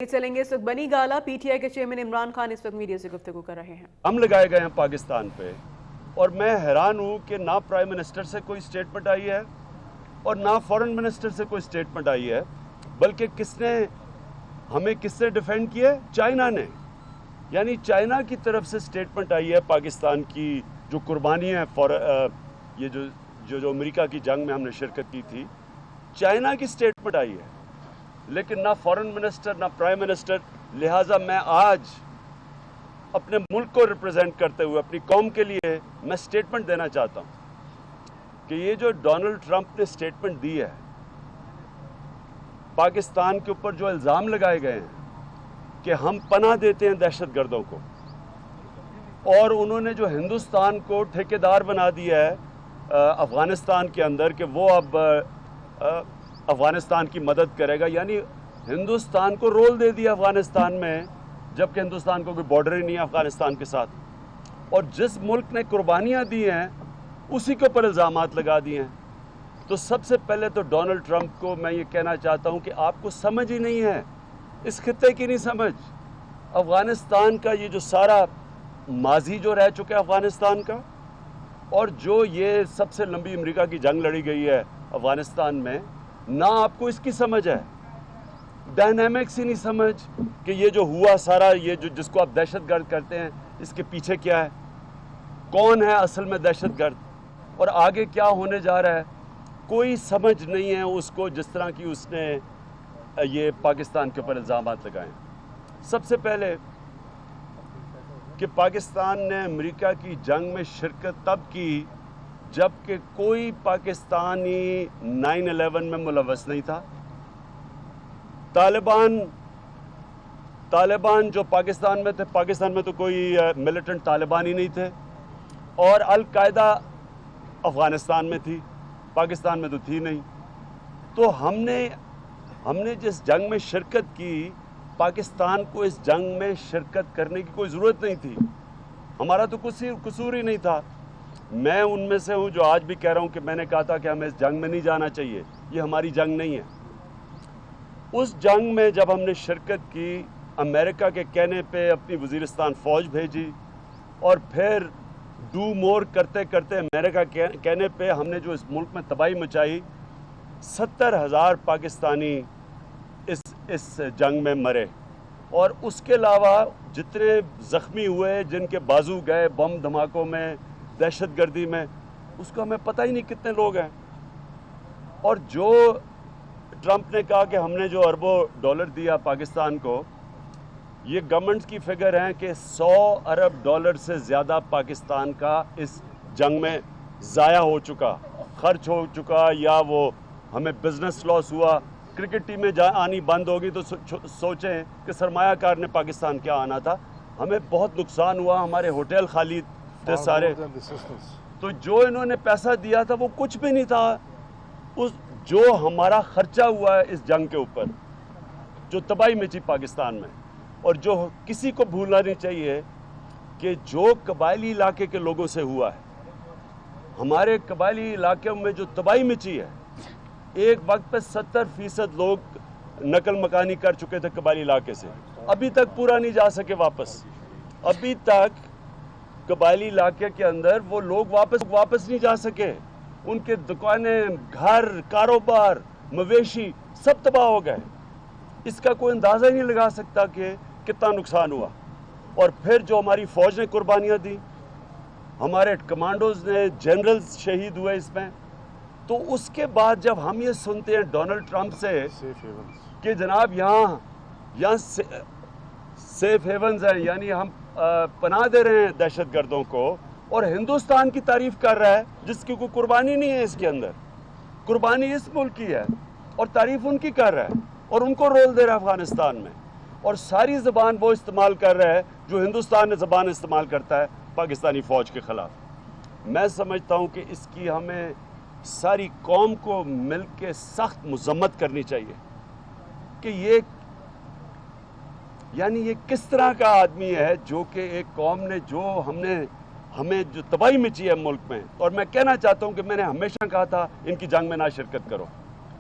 चलेंगे इस वक्त बनी गाला पीटीआई के चेयरमैन इमरान खान इस वक्त मीडिया से गुफ्तगू कर रहे हैं। हम लगाए गए हैं पाकिस्तान पे और मैं हैरान हूँ कि ना प्राइम मिनिस्टर से कोई स्टेटमेंट आई है और ना फॉरेन मिनिस्टर से कोई स्टेटमेंट आई है, बल्कि किसने डिफेंड किया? चाइना ने। यानी चाइना की तरफ से स्टेटमेंट आई है पाकिस्तान की जो कुर्बानी है ये जो अमेरिका की जंग में हमने शिरकत की थी, चाइना की स्टेटमेंट आई है, लेकिन ना फॉरेन मिनिस्टर ना प्राइम मिनिस्टर। लिहाजा मैं आज अपने मुल्क को रिप्रेजेंट करते हुए अपनी कौम के लिए मैं स्टेटमेंट देना चाहता हूं कि ये जो डोनाल्ड ट्रंप ने स्टेटमेंट दी है, पाकिस्तान के ऊपर जो इल्ज़ाम लगाए गए हैं कि हम पनाह देते हैं दहशतगर्दों को, और उन्होंने जो हिंदुस्तान को ठेकेदार बना दिया है अफ़गानिस्तान के अंदर कि वो अब अफ़गानिस्तान की मदद करेगा, यानी हिंदुस्तान को रोल दे दिया अफ़गानिस्तान में, जबकि हिंदुस्तान को कोई बॉर्डर ही नहीं है अफ़गानिस्तान के साथ। और जिस मुल्क ने कुर्बानियाँ दी हैं उसी के ऊपर इल्ज़ामात लगा दिए हैं। तो सबसे पहले तो डोनाल्ड ट्रंप को मैं ये कहना चाहता हूँ कि आपको समझ ही नहीं है, इस खित्ते की नहीं समझ। अफ़गानिस्तान का ये जो सारा माजी जो रह चुका है अफ़गानिस्तान का, और जो ये सबसे लंबी अमेरिका की जंग लड़ी गई है अफ़गानिस्तान में, ना आपको इसकी समझ है, डायनामिक्स ही नहीं समझ कि ये जो हुआ सारा, ये जो जिसको आप दहशतगर्द करते हैं, इसके पीछे क्या है, कौन है असल में दहशतगर्द, और आगे क्या होने जा रहा है, कोई समझ नहीं है उसको, जिस तरह की उसने ये पाकिस्तान के ऊपर इल्ज़ामात लगाए। सबसे पहले कि पाकिस्तान ने अमेरिका की जंग में शिरकत तब की जबकि कोई पाकिस्तानी 9/11 में मुलव्वस नहीं था। तालिबान जो पाकिस्तान में थे, पाकिस्तान में तो कोई मिलिटेंट तालिबान ही नहीं थे, और अल-कायदा अफ़गानिस्तान में थी, पाकिस्तान में तो थी नहीं। तो हमने जिस जंग में शिरकत की, पाकिस्तान को इस जंग में शिरकत करने की कोई ज़रूरत नहीं थी, हमारा तो कसूर ही नहीं था। मैं उनमें से हूँ जो आज भी कह रहा हूँ कि मैंने कहा था कि हमें इस जंग में नहीं जाना चाहिए, ये हमारी जंग नहीं है। उस जंग में जब हमने शिरकत की, अमेरिका के कहने पे अपनी वज़ीरिस्तान फ़ौज भेजी, और फिर डू मोर करते करते अमेरिका के कहने पे हमने जो इस मुल्क में तबाही मचाई, 70,000 पाकिस्तानी इस जंग में मरे, और उसके अलावा जितने ज़ख्मी हुए, जिनके बाजू गए बम धमाकों में, दहशतगर्दी में, उसका हमें पता ही नहीं कितने लोग हैं। और जो ट्रंप ने कहा कि हमने जो अरबों डॉलर दिया पाकिस्तान को, ये गवर्नमेंट की फिगर है कि 100 अरब डॉलर से ज़्यादा पाकिस्तान का इस जंग में ज़ाया हो चुका, खर्च हो चुका, या वो हमें बिजनेस लॉस हुआ। क्रिकेट टीम में आनी बंद होगी तो सोचें कि सरमायाकार ने पाकिस्तान क्या आना था। हमें बहुत नुकसान हुआ, हमारे होटल खाली थे सारे। तो जो इन्होंने पैसा दिया था वो कुछ भी नहीं था, उस जो हमारा खर्चा हुआ है इस जंग के ऊपर, जो तबाही मची पाकिस्तान में। और जो किसी को भूलना नहीं चाहिए कि जो कबायली इलाके के लोगों से हुआ है, हमारे कबायली इलाके में जो तबाही मची है, एक वक्त पे 70% लोग नकल मकानी कर चुके थे कबायली इलाके से, अभी तक पूरा नहीं जा सके वापस। अभी तक कबायली इलाके के अंदर वो लोग वापस नहीं जा सके। उनके दुकानें, घर, कारोबार, मवेशी सब तबाह हो गए। इसका कोई अंदाज़ा ही नहीं लगा सकता कि कितना नुकसान हुआ। और फिर जो हमारी फ़ौज ने कुर्बानियाँ दी, हमारे कमांडोज ने, जनरल्स शहीद हुए इसमें। तो उसके बाद जब हम ये सुनते हैं डोनाल्ड ट्रंप से कि जनाब यहाँ सेफ हेवन्स हैं, यानी हम पनाह दे रहे हैं दहशतगर्दों को, और हिंदुस्तान की तारीफ कर रहा है जिसकी कोई कुर्बानी नहीं है इसके अंदर, कुर्बानी इस मुल्क की है, और तारीफ उनकी कर रहा है, और उनको रोल दे रहा है अफगानिस्तान में, और सारी ज़बान वो इस्तेमाल कर रहा है जो हिंदुस्तान ने ज़बान इस्तेमाल करता है पाकिस्तानी फ़ौज के ख़िलाफ़। मैं समझता हूँ कि इसकी हमें सारी कौम को मिल के सख्त मज़म्मत करनी चाहिए कि ये किस तरह का आदमी है जो कि एक कौम ने जो हमें जो तबाही मची है मुल्क में। और मैं कहना चाहता हूँ कि मैंने हमेशा कहा था इनकी जंग में ना शिरकत करो,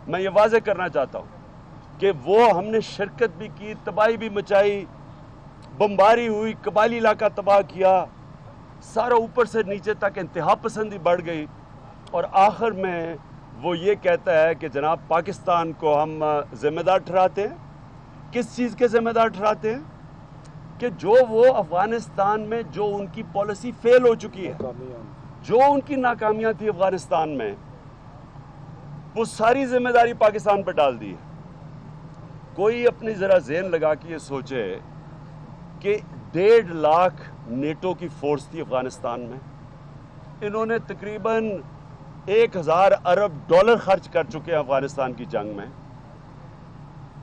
मैं ये वाज़े करना चाहता हूँ کہ وہ ہم نے شرکت بھی کی, تباہی بھی مچائی, بمباری ہوئی, قبائلی علاقہ تباہ کیا, سارا اوپر سے نیچے تک انتہا پسندی بڑھ گئی, اور آخر میں وہ یہ کہتا ہے کہ جناب پاکستان کو ہم ذمہ دار ٹھہراتے ہیں. کس چیز کے ذمہ دار ٹھہراتے ہیں؟ کہ جو وہ افغانستان میں جو ان کی پالیسی فیل ہو چکی ہے, جو ان کی ناکامیاں تھی افغانستان میں, وہ ساری ذمہ داری پاکستان پر ڈال دی ہے. کوئی اپنی ذرا ذہن لگا کے یہ سوچے کہ 1.5 لاکھ نیٹو کی فورس تھی افغانستان میں, انہوں نے تقریباً 1000 ارب ڈالر خرچ کر چکے ہیں افغانستان کی جنگ میں.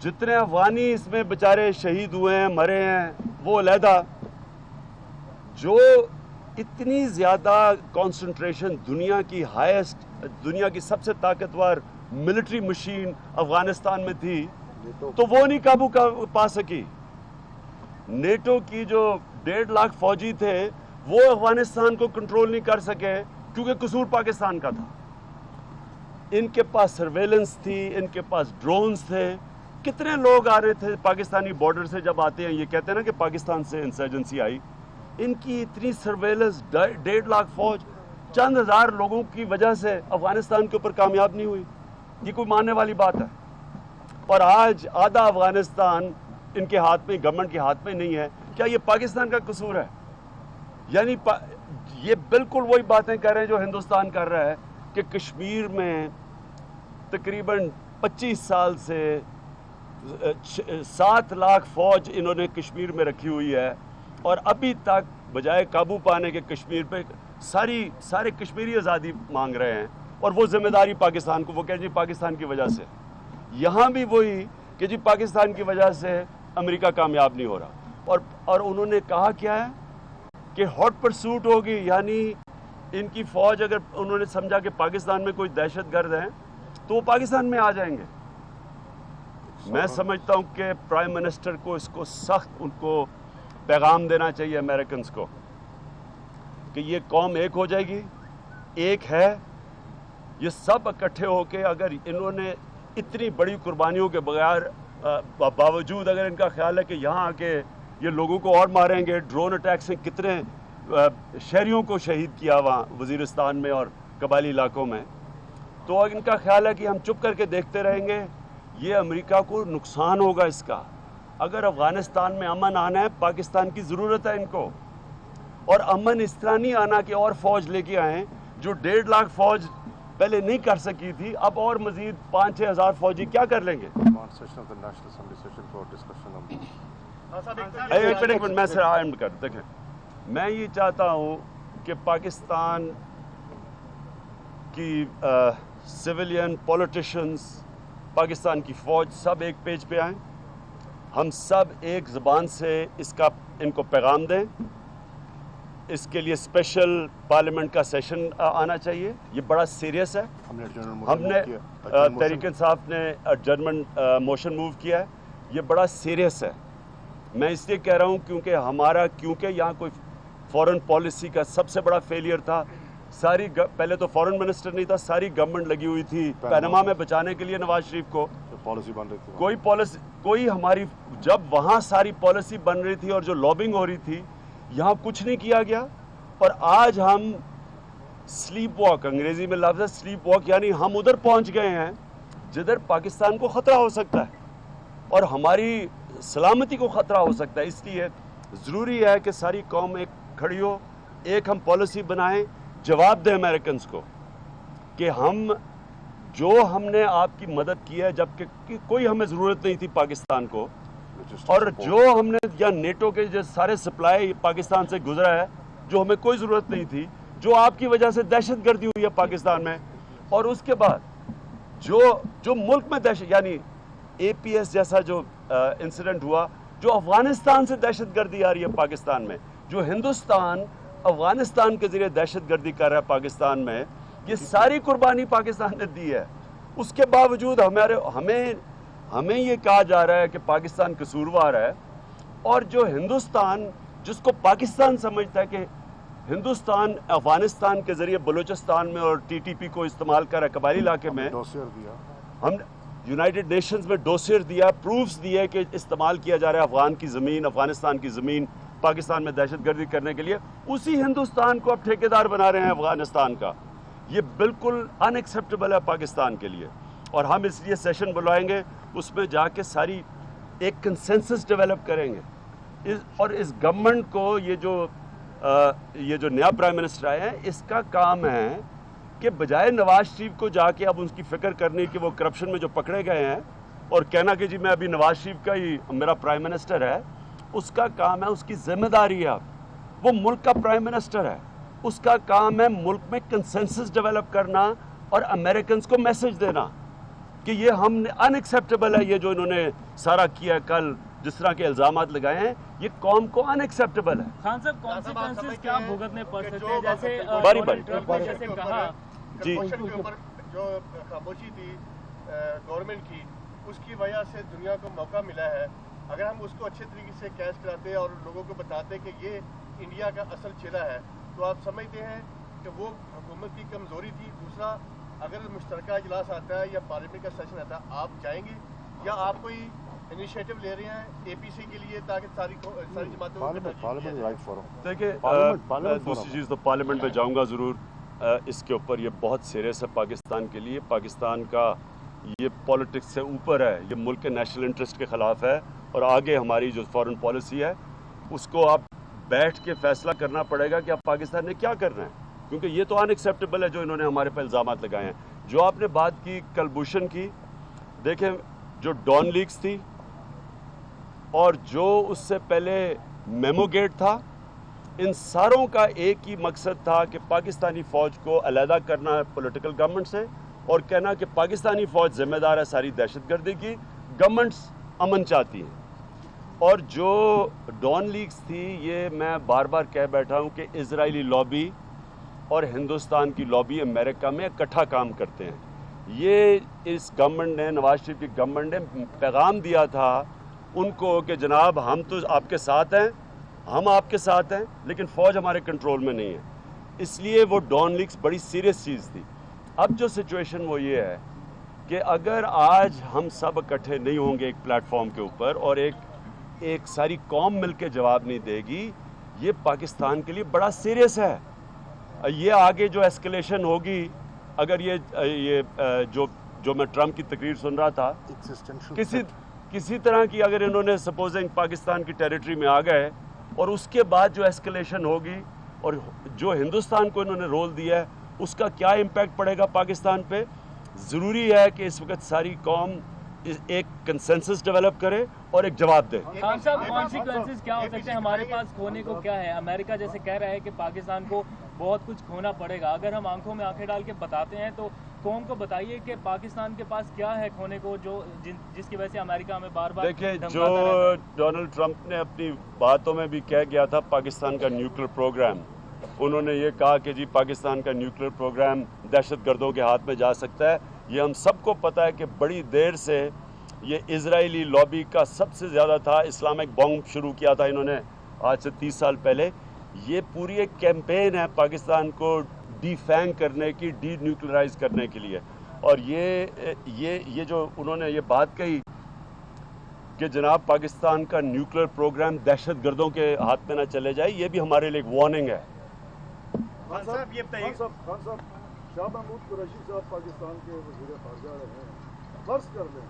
جتنے افغانی اس میں بیچارے شہید ہوئے ہیں, مرے ہیں, وہ علیحدہ. جو اتنی زیادہ کانسنٹریشن دنیا کی ہائیسٹ, دنیا کی سب سے طاقتور ملٹری مشین افغانستان میں تھی, تو وہ نہیں قابو پا سکی. نیٹو کی جو 1.5 لاکھ فوجی تھے وہ افغانستان کو کنٹرول نہیں کر سکے کیونکہ قصور پاکستان کا تھا. ان کے پاس سرویلنس تھی, ان کے پاس ڈرونز تھے. کتنے لوگ آ رہے تھے پاکستانی بارڈر سے, جب آتے ہیں یہ کہتے ہیں نا کہ پاکستان سے انسرجنسی آئی. ان کی اتنی سرویلنس, 1.5 لاکھ فوج, چند ہزار لوگوں کی وجہ سے افغانستان کے اوپر کامیاب نہیں ہوئی. یہ کوئی ماننے والی بات ہے؟ اور آج آدھا افغانستان ان کے ہاتھ میں, گورنمنٹ کے ہاتھ میں نہیں ہے. کیا یہ پاکستان کا قصور ہے؟ یعنی یہ بالکل وہی باتیں کر رہے ہیں جو ہندوستان کر رہا ہے کہ کشمیر میں تقریباً 25 سال سے 7 لاکھ فوج انہوں نے کشمیر میں رکھی ہوئی ہے, اور ابھی تک بجائے قابو پانے کے کشمیر پہ سارے کشمیری آزادی مانگ رہے ہیں, اور وہ ذمہ داری پاکستان کو, وہ کہیں جی پاکستان کی وجہ سے. یہاں بھی وہی کہ جی پاکستان کی وجہ سے امریکہ کامیاب نہیں ہو رہا. اور انہوں نے کہا کیا ہے کہ ہاٹ پرسوٹ ہوگی, یعنی ان کی فوج اگر انہوں نے سمجھا کہ پاکستان میں کوئی دہشت گرد ہیں تو وہ پاکستان میں آ جائیں گے. میں سمجھتا ہوں کہ پرائم منسٹر کو اس کو سخت ان کو پیغام دینا چاہیے امریکنز کو کہ یہ قوم ایک ہو جائے گی, ایک ہے. یہ سب اکٹھے ہو کے اگر انہوں نے اتنی بڑی قربانیوں کے بغیر باوجود اگر ان کا خیال ہے کہ یہاں آ کے یہ لوگوں کو اور ماریں گے, ڈرون اٹیک سے کتنے شہریوں کو شہید کیا وہاں وزیرستان میں اور قبائلی علاقوں میں, تو ان کا خیال ہے کہ ہم چپ کر کے دیکھتے رہیں گے, یہ امریکہ کو نقصان ہوگا اس کا. اگر افغانستان میں امن آنا ہے, پاکستان کی ضرورت ہے ان کو, اور امن اس طرح نہیں آنا کہ اور فوج لے کے آئیں. جو 1.5 لاکھ فوج پہلے نہیں کر سکی تھی, اب اور مزید 5-6 ہزار فوجی کیا کر لیں گے؟ ایک منٹ میں سر اینڈ کر. دیکھیں, میں یہ چاہتا ہوں کہ پاکستان کی سویلین پولیٹیشنز, پاکستان کی فوج سب ایک پیج پہ آئیں. ہم سب ایک زبان سے ان کو پیغام دیں. اس کے لیے اسپیشل پارلیمنٹ کا سیشن آنا چاہیے. یہ بڑا سیریس ہے. ہم نے تحریک انصاف نے ایڈجرنمنٹ موشن موو کیا ہے. یہ بڑا سیریس ہے. میں اس لیے کہہ رہا ہوں کیونکہ یہاں کوئی فورن پالیسی کا سب سے بڑا فیلئر تھا. پہلے تو فورن منسٹر نہیں تھا, ساری گورنمنٹ لگی ہوئی تھی پینما میں بچانے کے لیے نواز شریف کو. پالیسی بن رہی تھی, کوئی ہماری, جب وہاں ساری پالیسی بن رہی تھی اور جو لابنگ ہو رہی تھی, یہاں کچھ نہیں کیا گیا. اور آج ہم سلیپ واک, انگریزی میں لفظ ہے سلیپ واک, یعنی ہم ادھر پہنچ گئے ہیں جدھر پاکستان کو خطرہ ہو سکتا ہے اور ہماری سلامتی کو خطرہ ہو سکتا ہے. اس لیے ضروری ہے کہ ساری قوم ایک کھڑی ہو, ایک ہم پالیسی بنائیں, جواب دیں امریکنز کو کہ ہم نے آپ کی مدد کی ہے جبکہ کوئی ہمیں ضرورت نہیں تھی پاکستان کو, اور جو ہم نے یا نیٹو کے جو سارے سپلائی پاکستان سے گزرا ہے جو ہمیں کوئی ضرورت نہیں تھی, جو آپ کی وجہ سے دہشت گردی ہوئی ہے پاکستان میں, اور اس کے بعد جو ملک میں دہشت, یعنی اے پی ایس جیسا جو انسیڈنٹ ہوا, جو افغانستان سے دہشت گردی آ رہی ہے پاکستان میں, جو ہندوستان افغانستان کے ذریعے دہشت گردی کر رہا ہے پاکستان میں, یہ ساری قربانی پاکستان نے دی ہے. اس کے باوجود ہمیں یہ کہا جا رہا ہے کہ پاکستان قصوروار ہے, اور جو ہندوستان جس کو پاکستان سمجھتا ہے کہ ہندوستان افغانستان کے ذریعے بلوچستان میں اور ٹی ٹی پی کو استعمال کر رہا ہے قبائلی علاقے میں, यूनाइटेड नेशंस में डोसियर दिया, प्रूफ्स दिए कि इस्तेमाल किया जा रहा है अफगान की ज़मीन, अफगानिस्तान की ज़मीन पाकिस्तान में दहशतगर्दी करने के लिए, उसी हिंदुस्तान को अब ठेकेदार बना रहे हैं अफगानिस्तान का। ये बिल्कुल अनएक्सेप्टेबल है पाकिस्तान के लिए, और हम इसलिए सेशन बुलाएंगे, उसमें जाके सारी एक कंसेंसस डेवलप करेंगे। और इस गवर्नमेंट को ये जो नया प्राइम मिनिस्टर आए हैं, इसका काम है कि बजाय नवाज शरीफ को जाके अब उनकी फिक्र करने की वो करप्शन में जो पकड़े गए हैं और कहना कि जी मैं अभी नवाज शरीफ का ही मेरा प्राइम मिनिस्टर है, उसका काम है, उसकी जिम्मेदारी है, वो मुल्क का प्राइम मिनिस्टर है, उसका काम है मुल्क में कंसेंसस डेवलप करना और अमेरिकन को मैसेज देना कि ये हम अनएक्सेप्टेबल है, ये जो इन्होंने सारा किया कल जिस तरह के इल्जामात लगाए हैं, ये कौम को अनएक्सेप्टेबल है। खान साहब, कॉन्सिक्वेंसेस क्या भुगतने पड़ सकते हैं? जैसे बारी ट्रंप ने जैसे कहा जी, के ऊपर जो खामोशी थी गवर्नमेंट की, उसकी वजह से दुनिया को मौका मिला है। अगर हम उसको अच्छे तरीके से कैच कराते और लोगों को बताते कि ये इंडिया का असल चेहरा है, तो आप समझते हैं कि वो हुकूमत की कमज़ोरी थी। दूसरा, अगर मुश्तरका इजलास आता है या पार्लियामेंट का सेशन आता है, आप जाएंगे या आप कोई इनिशिएटिव ले रहे हैं एपीसी के लिए ताकि सारी जमातों को देखिए, दूसरी चीज़ तो पार्लियामेंट में जाऊंगा ज़रूर, इसके ऊपर ये बहुत सीरियस है पाकिस्तान के लिए। पाकिस्तान का ये पॉलिटिक्स से ऊपर है, ये मुल्क के नेशनल इंटरेस्ट के ख़िलाफ़ है, और आगे हमारी जो फॉरेन पॉलिसी है उसको आप बैठ के फैसला करना पड़ेगा कि आप पाकिस्तान ने क्या करना है, क्योंकि ये तो अनएक्सेप्टेबल है जो इन्होंने हमारे पर इल्ज़ामात लगाए हैं। जो आपने बात की कलभूषण की, देखें जो डॉन लीक्स थी और जो उससे पहले मेमो गेट था, इन सारों का एक ही मकसद था कि पाकिस्तानी फ़ौज को अलहदा करना है पॉलिटिकल गवर्नमेंट से, और कहना कि पाकिस्तानी फ़ौज ज़िम्मेदार है सारी दहशतगर्दी की, गवर्नमेंट्स अमन चाहती हैं। और जो डॉन लीक्स थी, ये मैं बार बार कह बैठा हूँ कि इजरायली लॉबी और हिंदुस्तान की लॉबी अमेरिका में इकट्ठा काम करते हैं। ये इस गवर्नमेंट ने, नवाज शरीफ की गवर्नमेंट ने पैगाम दिया था उनको कि जनाब हम तो आपके साथ हैं, हम आपके साथ हैं, लेकिन फ़ौज हमारे कंट्रोल में नहीं है। इसलिए वो डॉन लीक्स बड़ी सीरियस चीज़ थी। अब जो सिचुएशन वो ये है कि अगर आज हम सब इकट्ठे नहीं होंगे एक प्लेटफॉर्म के ऊपर और एक सारी कौम मिलकर जवाब नहीं देगी, ये पाकिस्तान के लिए बड़ा सीरियस है। ये आगे जो एस्केलेशन होगी, अगर ये जो मैं ट्रंप की तकरीर सुन रहा था, किसी तरह की अगर इन्होंने सपोजिंग पाकिस्तान की टेरिटरी में आ गए और उसके बाद जो एस्केलेशन होगी और जो हिंदुस्तान को इन्होंने रोल दिया है उसका क्या इम्पैक्ट पड़ेगा पाकिस्तान पे। ज़रूरी है कि इस वक्त सारी कौम एक कंसेंसस डेवलप करे और एक जवाब दे। खान साहब, कॉन्सिक्वेंसेस क्या हो सकते हैं? हमारे पास खोने को क्या है? अमेरिका जैसे कह रहा है कि पाकिस्तान को बहुत कुछ खोना पड़ेगा। अगर हम आंखों में आंखें डाल के बताते हैं तो कौम को बताइए कि पाकिस्तान के पास क्या है खोने को, जिसकी वजह से अमेरिका में बार बार देखिए, जो डोनाल्ड ट्रंप ने अपनी बातों में भी कह गया था पाकिस्तान का न्यूक्लियर प्रोग्राम, उन्होंने ये कहा कि जी पाकिस्तान का न्यूक्लियर प्रोग्राम दहशतगर्दों के हाथ में जा सकता है। ये हम सबको पता है कि बड़ी देर से ये इजरायली लॉबी का सबसे ज़्यादा था। इस्लामिक बॉम्ब शुरू किया था इन्होंने आज से 30 साल पहले। ये पूरी एक कैंपेन है पाकिस्तान को डीफैंग करने की, डी न्यूक्लियराइज करने के लिए। और ये जो उन्होंने ये बात कही कि जनाब पाकिस्तान का न्यूक्लियर प्रोग्राम दहशतगर्दों के हाथ में ना चले जाए, ये भी हमारे लिए एक वार्निंग है। खान साहब, ये बताइए, शाह महमूद कुरैशी साहब पाकिस्तान के वज़ीर ख़ारजा रहे हैं। फर्ज कर लें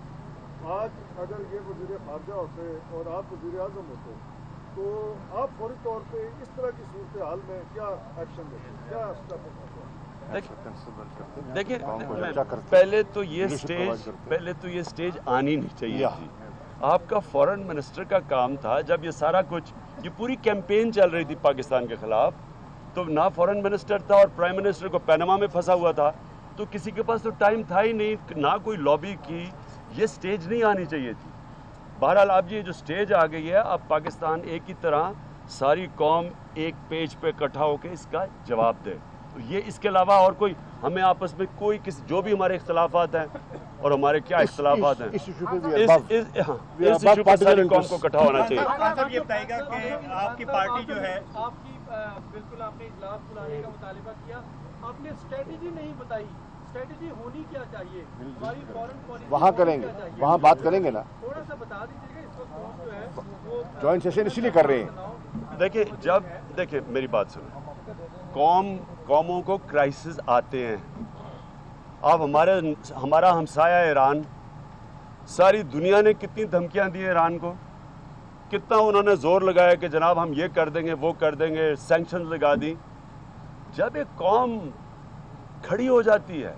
आज अगर ये वज़ीर ख़ारजा होते और आप वज़ीर आज़म होते तो आप फौरी तौर पे इस तरह की सूरत हाल में क्या एक्शन लेते, क्या स्टेप उठाते? देखिए, पहले तो ये स्टेज आनी नहीं चाहिए थी। आपका फॉरेन मिनिस्टर का काम था, जब ये सारा कुछ, ये पूरी कैंपेन चल रही थी पाकिस्तान के खिलाफ, तो ना फॉरेन मिनिस्टर था और प्राइम मिनिस्टर को पनामा में फंसा हुआ था, तो किसी के पास तो टाइम था ही नहीं, ना कोई लॉबी की। ये स्टेज नहीं आनी चाहिए थी। बहरहाल अब ये जो स्टेज आ गई है, अब पाकिस्तान एक ही तरह सारी कौम एक पेज पे इकट्ठा होकर इसका जवाब दे। तो ये इसके अलावा और कोई हमें आपस में कोई जो भी हमारे इख्तलाफात हैं और हमारे क्या इख्तलाफात हैं, इस इशू पर सारी कौम को इकट्ठा होना चाहिए। साहब ये बताएगा कि आपकी पार्टी जो है, बिल्कुल आपने इजलास बुलाने का मुतालिबा किया, आपने स्ट्रेटजी नहीं बताई। स्ट्रेटजी होनी क्या चाहिए, हमारी फॉरेन पॉलिसी वहाँ करेंगे, वहाँ बात करेंगे ना, थोड़ा सा बता दीजिएगा। इस वक्त कौन जो है वो ज्वाइंट सेशन इसीलिए कर रहे हैं। देखिए मेरी बात सुनो, कौमों को क्राइसिस आते हैं। अब हमारा हमसाया ईरान, सारी दुनिया ने कितनी धमकियां दी ईरान को, कितना उन्होंने जोर लगाया कि जनाब हम ये कर देंगे वो कर देंगे, सैंक्शन लगा दी। जब एक कौम खड़ी हो जाती है,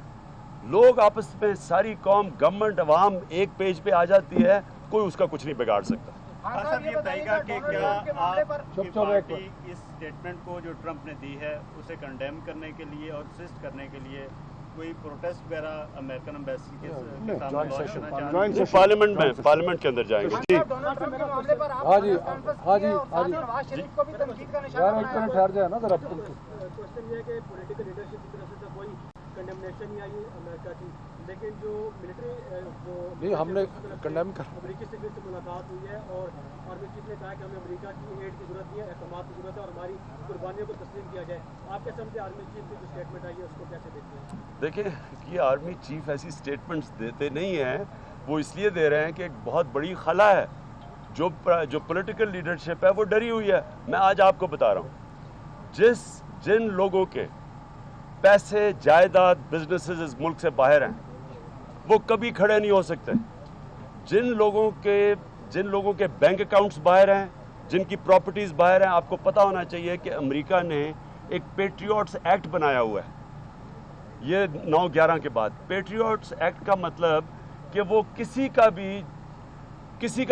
लोग आपस में, सारी कौम, गवर्नमेंट, अवाम एक पेज पे आ जाती है, कोई उसका कुछ नहीं बिगाड़ सकता। खान साहब ये बताइएगा कि क्या आपकी पार्टी इस स्टेटमेंट को जो ट्रंप ने दी है उसे कंडेम करने के लिए और असिस्ट करने के लिए कोई प्रोटेस्ट वगैरह अमेरिकन एम्बेसी के सामने लॉन्च करना चाहते हैं? पार्लियामेंट के अंदर जाएंगे। जी हाँ जी, हाँ जी, हाँ जी, यार एक मिनट ठहर जाए ना जरा। क्वेश्चन ये है कि पॉलिटिकल लीडरशिप की तरफ से तो कोई कंडेमनेशन नहीं आई अमेरिका की, लेकिन जो मिलिट्री जो नहीं, हमने कंडेम कर, अमेरिकी सेक्रेटरी से मुलाकात हुई है और आर्मी चीफ ने कहा कि हमें अमेरिका की एड की जरूरत नहीं है, अहकाम की जरूरत है और हमारी कुर्बानियों को तस्लीम किया जाए। आपके समझे आर्मी चीफ की जो स्टेटमेंट आई है उसको कैसे देखते हैं? देखिए कि आर्मी चीफ ऐसी स्टेटमेंट्स देते नहीं हैं, वो इसलिए दे रहे हैं कि एक बहुत बड़ी खला है, जो पॉलिटिकल लीडरशिप है वो डरी हुई है। मैं आज आपको बता रहा हूँ, जिन लोगों के पैसे, जायदाद, बिजनेसेस इस मुल्क से बाहर हैं, वो कभी खड़े नहीं हो सकते। जिन लोगों के बैंक अकाउंट्स बाहर हैं, जिनकी प्रॉपर्टीज बाहर हैं, आपको पता होना चाहिए कि अमेरिका ने एक पेट्रियट्स एक्ट बनाया हुआ है, ये 9/11 के बाद। पेट्रियट्स एक्ट का मतलब कि वो किसी का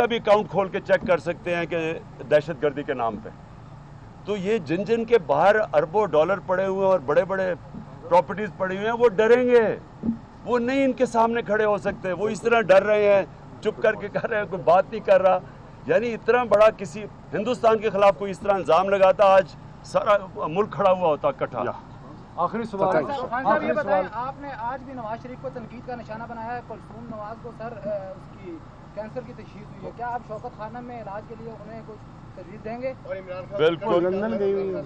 भी अकाउंट खोल के चेक कर सकते हैं कि दहशतगर्दी के नाम पे। तो ये जिन के बाहर अरबों डॉलर पड़े हुए हैं और बड़े बड़े प्रॉपर्टीज पड़ी हुई हैं, वो डरेंगे, वो नहीं इनके सामने खड़े हो सकते। वो इस तरह डर रहे हैं, चुप करके कर रहे हैं, कोई बात नहीं कर रहा। यानी इतना बड़ा किसी हिंदुस्तान के खिलाफ कोई इस तरह इल्जाम लगाता, आज सारा मुल्क खड़ा हुआ होता इकट्ठा। आखिरी सवाल, खान साहब ये बताएं, आपने आज भी नवाज शरीफ को तनकीद का निशाना बनाया है। कुलसूम नवाज को सर उसकी कैंसर की तशखीस हुई है, क्या आप शौकत खानम में इलाज के लिए उन्हें कुछ तजवीज़ देंगे? और इमरान खान बिल्कुल लंदन गई हुई है।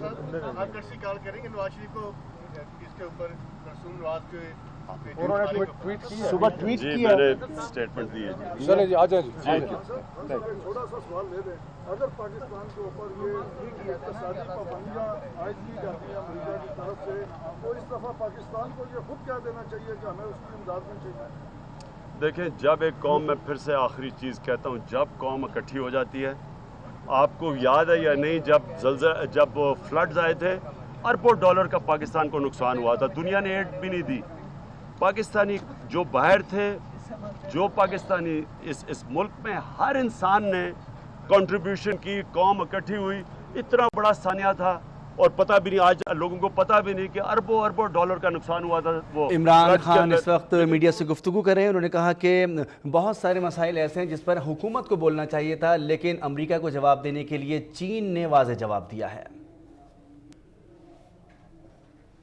आप कैसी कॉल करेंगे नवाज शरीफ को इसके ऊपर, कुलसूम नवाज के उन्होंने ट्वीट किया, सुबह ट्वीट जी किया, मैंने स्टेटमेंट दी है जी। चले जी, आ जाए जी। सर एक छोटा सा सवाल ले लें, अगर पाकिस्तान के ऊपर ये इक़्तिसादी पाबंदियाँ आयद की जाती हैं अमेरिका की तरफ से, तो इस दफ़ा पाकिस्तान को ये खुद कह देना चाहिए कि हमें उसकी इमदाद नहीं चाहिए। देखें, जब एक कौम, में फिर से आखिरी चीज़ कहता हूँ, जब कौम इकट्ठी हो जाती है, आपको याद है या नहीं, जब फ्लड्स आए थे, अरबों डॉलर का पाकिस्तान को नुकसान हुआ था, दुनिया ने एड भी नहीं दी। पाकिस्तानी जो बाहर थे, जो पाकिस्तानी इस मुल्क में, हर इंसान ने कंट्रीब्यूशन की, कौम इकट्ठी हुई, इतना बड़ा सानिया था और पता भी नहीं, आज लोगों को पता भी नहीं कि अरबों डॉलर का नुकसान हुआ था। वो इमरान खान इस वक्त मीडिया से गुफ्तगू कर रहे हैं। उन्होंने कहा कि बहुत सारे मसाइल ऐसे हैं जिस पर हुकूमत को बोलना चाहिए था, लेकिन अमेरिका को जवाब देने के लिए चीन ने वाज़ेह जवाब दिया है।